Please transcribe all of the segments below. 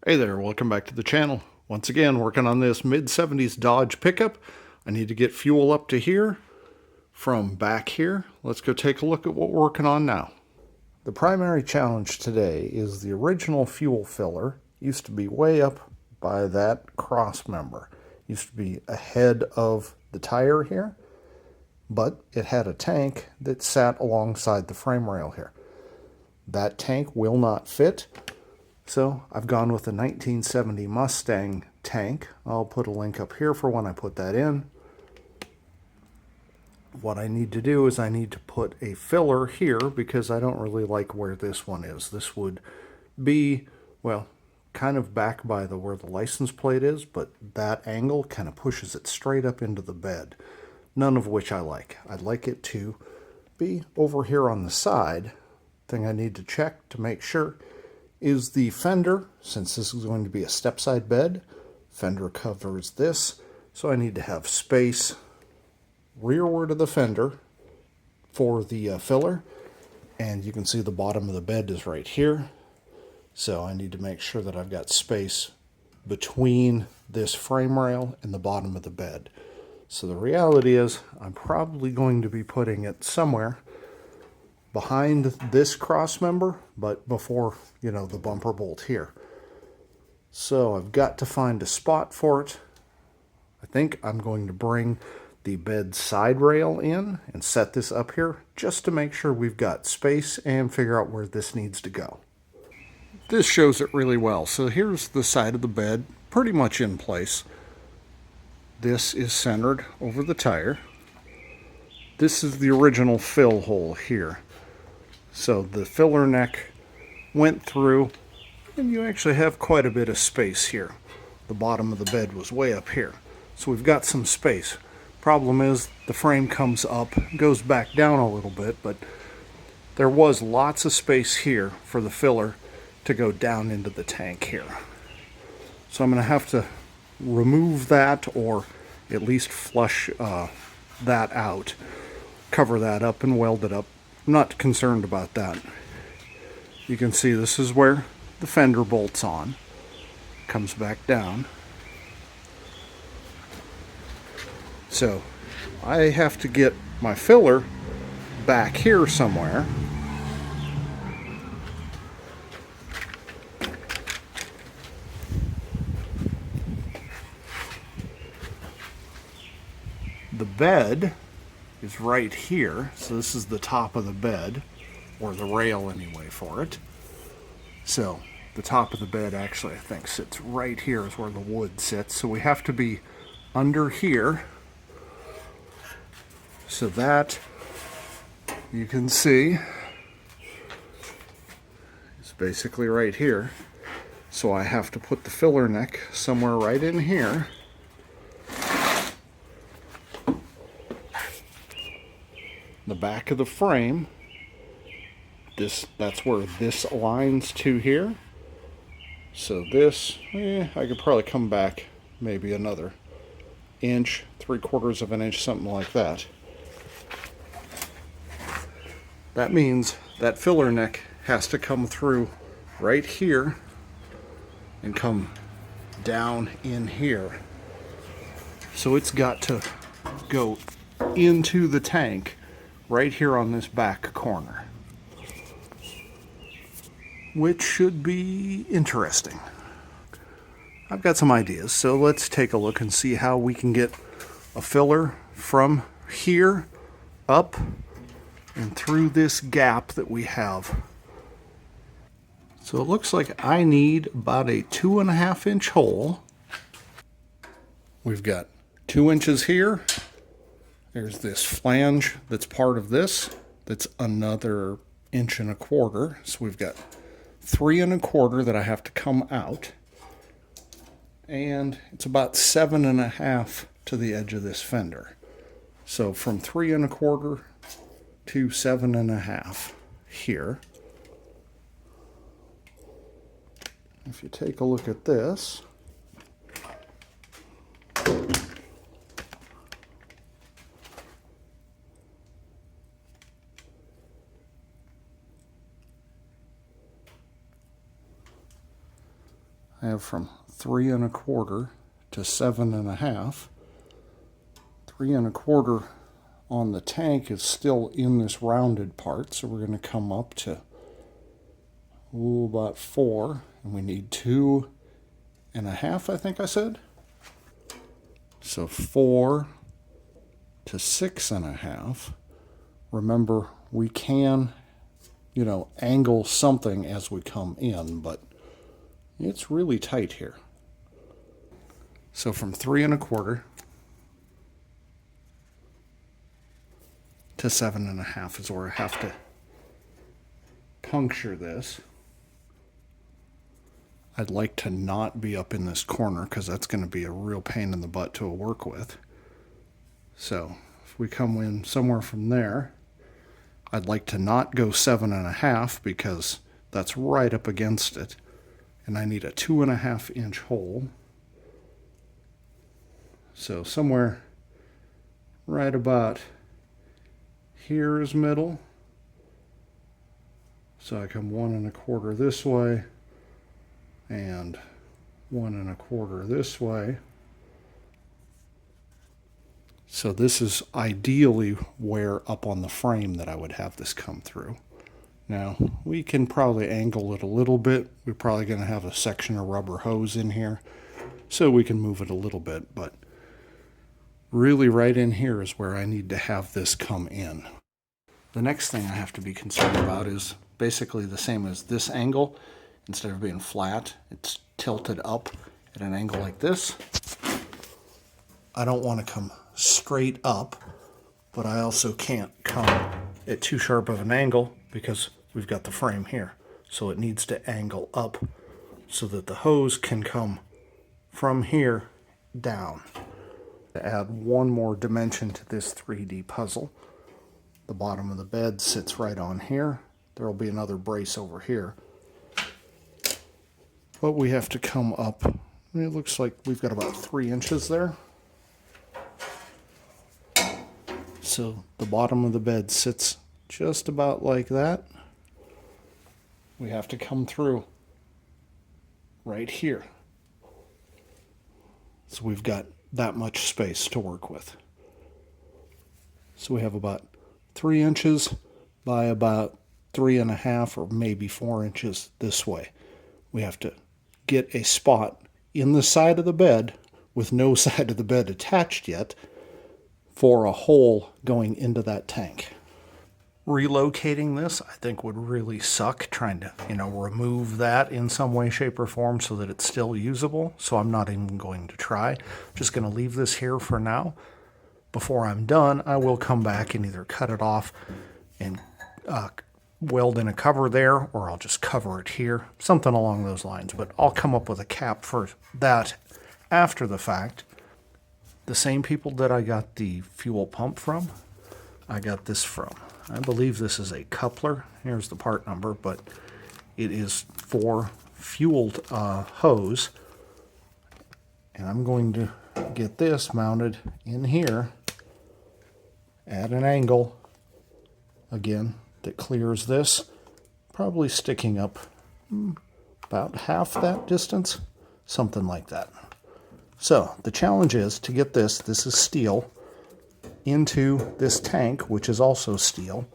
Hey there, welcome back to the channel. Once again, working on this mid-70s Dodge pickup. I need to get fuel up to here from back here. Let's go take a look at what we're working on now. The primary challenge today is the original fuel filler used to be way up by that cross member. Used to be ahead of the tire here, but it had a tank that sat alongside the frame rail here. That tank will not fit. So I've gone with a 1970 Mustang tank. I'll put a link up here for when I put that in. What I need to do is I need to put a filler here because I don't really like where this one is. This would be, well, kind of back by where the license plate is, but that angle kind of pushes it straight up into the bed. None of which I like. I'd like it to be over here on the side. Thing I need to check to make sure is the fender. Since this is going to be a step-side bed, fender covers this, so I need to have space rearward of the fender for the filler, and you can see the bottom of the bed is right here, so I need to make sure that I've got space between this frame rail and the bottom of the bed. So the reality is I'm probably going to be putting it somewhere behind this cross member, but before, you know, the bumper bolt here. So I've got to find a spot for it. I think I'm going to bring the bed side rail in and set this up here just to make sure we've got space and figure out where this needs to go. This shows it really well. So here's the side of the bed, pretty much in place. This is centered over the tire. This is the original fill hole here. So the filler neck went through, and you actually have quite a bit of space here. The bottom of the bed was way up here. So we've got some space. Problem is, the frame comes up, goes back down a little bit, but there was lots of space here for the filler to go down into the tank here. So I'm going to have to remove that, or at least flush that out, cover that up and weld it up. I'm not concerned about that. You can see this is where the fender bolts on, comes back down. So I have to get my filler back here somewhere. The bed is right here, so this is the top of the bed, or the rail anyway for it. So the top of the bed actually I think sits right here is where the wood sits, so we have to be under here. So that, you can see, is basically right here. So I have to put the filler neck somewhere right in here. The back of the frame, that's where this aligns to here. So this, I could probably come back maybe another inch, 3/4 of an inch, something like that. That means that filler neck has to come through right here and come down in here. So it's got to go into the tank right here on this back corner, which should be interesting. I've got some ideas, so let's take a look and see how we can get a filler from here up and through this gap that we have. So it looks like I need about a 2.5 inch hole. We've got 2 inches here. There's this flange that's part of this. That's another 1.25 inches. So we've got 3.25 that I have to come out. And it's about 7.5 to the edge of this fender. So from 3.25 to 7.5 here. If you take a look at this, I have from 3 1/4 to 7 1/2. 3 1/4 on the tank is still in this rounded part, so we're going to come up to about 4, and we need 2 1/2, I think I said. So 4 to 6 1/2. Remember, we can, angle something as we come in, but it's really tight here. So from 3 1/4 to 7 1/2 is where I have to puncture this. I'd like to not be up in this corner because that's going to be a real pain in the butt to work with. So if we come in somewhere from there, I'd like to not go 7 1/2 because that's right up against it. And I need a 2 1/2 inch hole. So somewhere right about here is middle. So I come 1 1/4 this way and 1 1/4 this way. So this is ideally where up on the frame that I would have this come through. Now, we can probably angle it a little bit. We're probably going to have a section of rubber hose in here, so we can move it a little bit, but really right in here is where I need to have this come in. The next thing I have to be concerned about is basically the same as this angle. Instead of being flat, it's tilted up at an angle like this. I don't want to come straight up, but I also can't come at too sharp of an angle because we've got the frame here. So it needs to angle up so that the hose can come from here down. To add one more dimension to this 3D puzzle, the bottom of the bed sits right on here. There will be another brace over here. But we have to come up. It looks like we've got about 3 inches there. So the bottom of the bed sits just about like that. We have to come through right here. So we've got that much space to work with. So we have about 3 inches by about 3 1/2 or maybe 4 inches this way. We have to get a spot in the side of the bed with no side of the bed attached yet for a hole going into that tank. Relocating this, I think, would really suck, trying to, remove that in some way, shape, or form so that it's still usable. So I'm not even going to try. I'm just going to leave this here for now. Before I'm done, I will come back and either cut it off and weld in a cover there, or I'll just cover it here, something along those lines. But I'll come up with a cap for that after the fact. The same people that I got the fuel pump from, I got this from. I believe this is a coupler. Here's the part number, but it is for fueled hose. And I'm going to get this mounted in here at an angle, again, that clears this, probably sticking up about half that distance, something like that. So the challenge is to get this is steel, into this tank, which is also steel,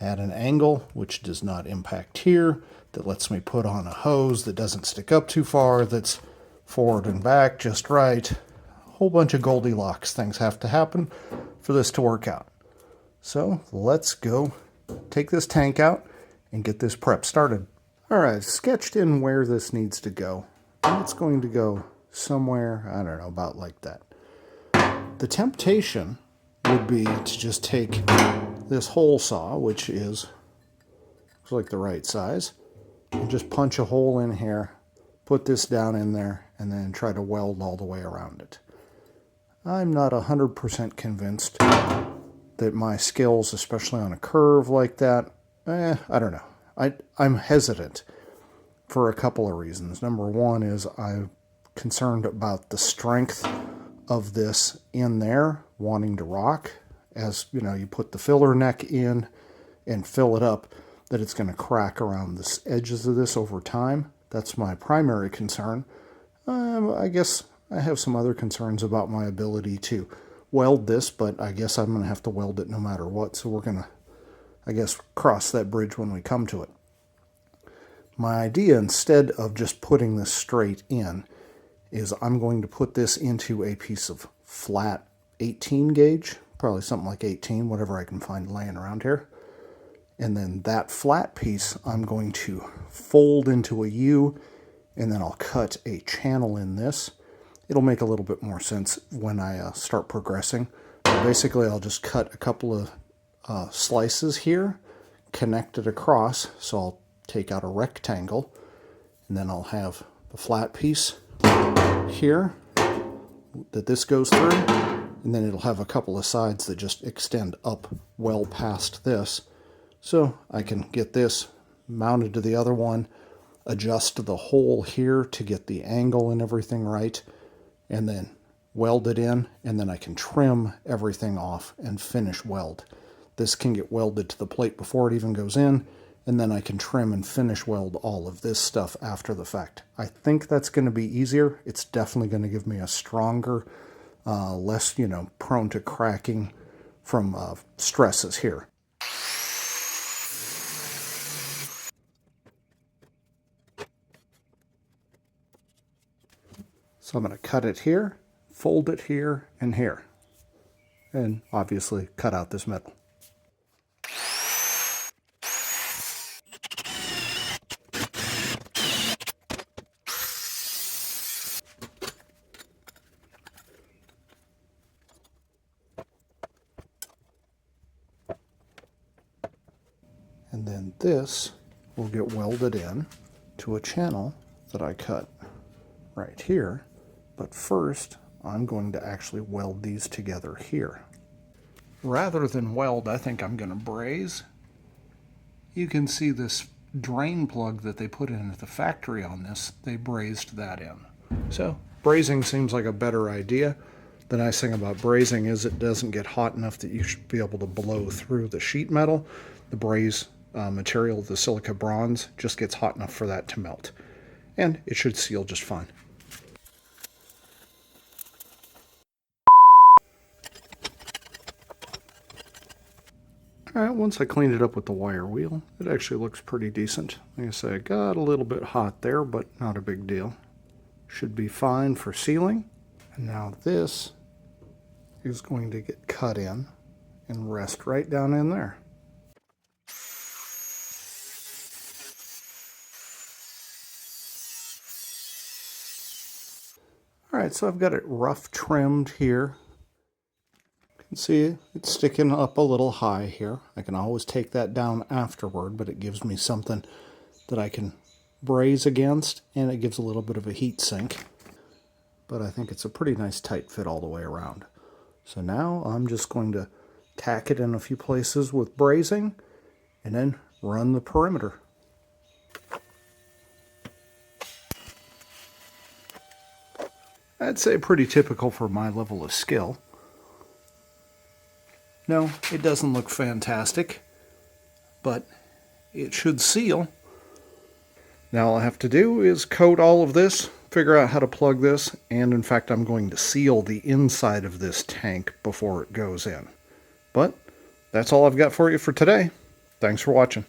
at an angle which does not impact here, that lets me put on a hose that doesn't stick up too far, that's forward and back just right. A whole bunch of Goldilocks things have to happen for this to work out. So let's go take this tank out and get this prep started. All right, I've sketched in where this needs to go. And it's going to go somewhere, I don't know, about like that. The temptation would be to just take this hole saw, which looks like the right size, and just punch a hole in here, put this down in there, and then try to weld all the way around it. I'm not 100% convinced that my skills, especially on a curve like that, I don't know. I'm hesitant for a couple of reasons. Number one is I'm concerned about the strength of this in there, wanting to rock. As you put the filler neck in and fill it up, that it's going to crack around the edges of this over time. That's my primary concern. I guess I have some other concerns about my ability to weld this, but I guess I'm going to have to weld it no matter what, so we're going to, I guess, cross that bridge when we come to it. My idea, instead of just putting this straight in, is I'm going to put this into a piece of flat 18 gauge, probably something like 18, whatever I can find laying around here. And then that flat piece I'm going to fold into a U, and then I'll cut a channel in this. It'll make a little bit more sense when I start progressing. But basically, I'll just cut a couple of slices here, connect it across, so I'll take out a rectangle, and then I'll have the flat piece here that this goes through, and then it'll have a couple of sides that just extend up well past this. So I can get this mounted to the other one, adjust the hole here to get the angle and everything right, and then weld it in, and then I can trim everything off and finish weld. This can get welded to the plate before it even goes in, and then I can trim and finish weld all of this stuff after the fact. I think that's going to be easier. It's definitely going to give me a stronger, less, prone to cracking from stresses here. So I'm going to cut it here, fold it here, and here. And obviously cut out this middle. And then this will get welded in to a channel that I cut right here. But first, I'm going to actually weld these together here. Rather than weld, I think I'm going to braze. You can see this drain plug that they put in at the factory on this. They brazed that in. So brazing seems like a better idea. The nice thing about brazing is it doesn't get hot enough that you should be able to blow through the sheet metal. The braze material, the silica bronze, just gets hot enough for that to melt. And it should seal just fine. Alright, once I cleaned it up with the wire wheel, it actually looks pretty decent. Like I say, I got a little bit hot there, but not a big deal. Should be fine for sealing. And now this is going to get cut in and rest right down in there. Alright, so I've got it rough trimmed here. See, it's sticking up a little high here. I can always take that down afterward, but it gives me something that I can braze against, and it gives a little bit of a heat sink. But I think it's a pretty nice tight fit all the way around. So now I'm just going to tack it in a few places with brazing, and then run the perimeter. I'd say pretty typical for my level of skill. No, it doesn't look fantastic, but it should seal. Now all I have to do is coat all of this, figure out how to plug this, and in fact I'm going to seal the inside of this tank before it goes in. But that's all I've got for you for today. Thanks for watching.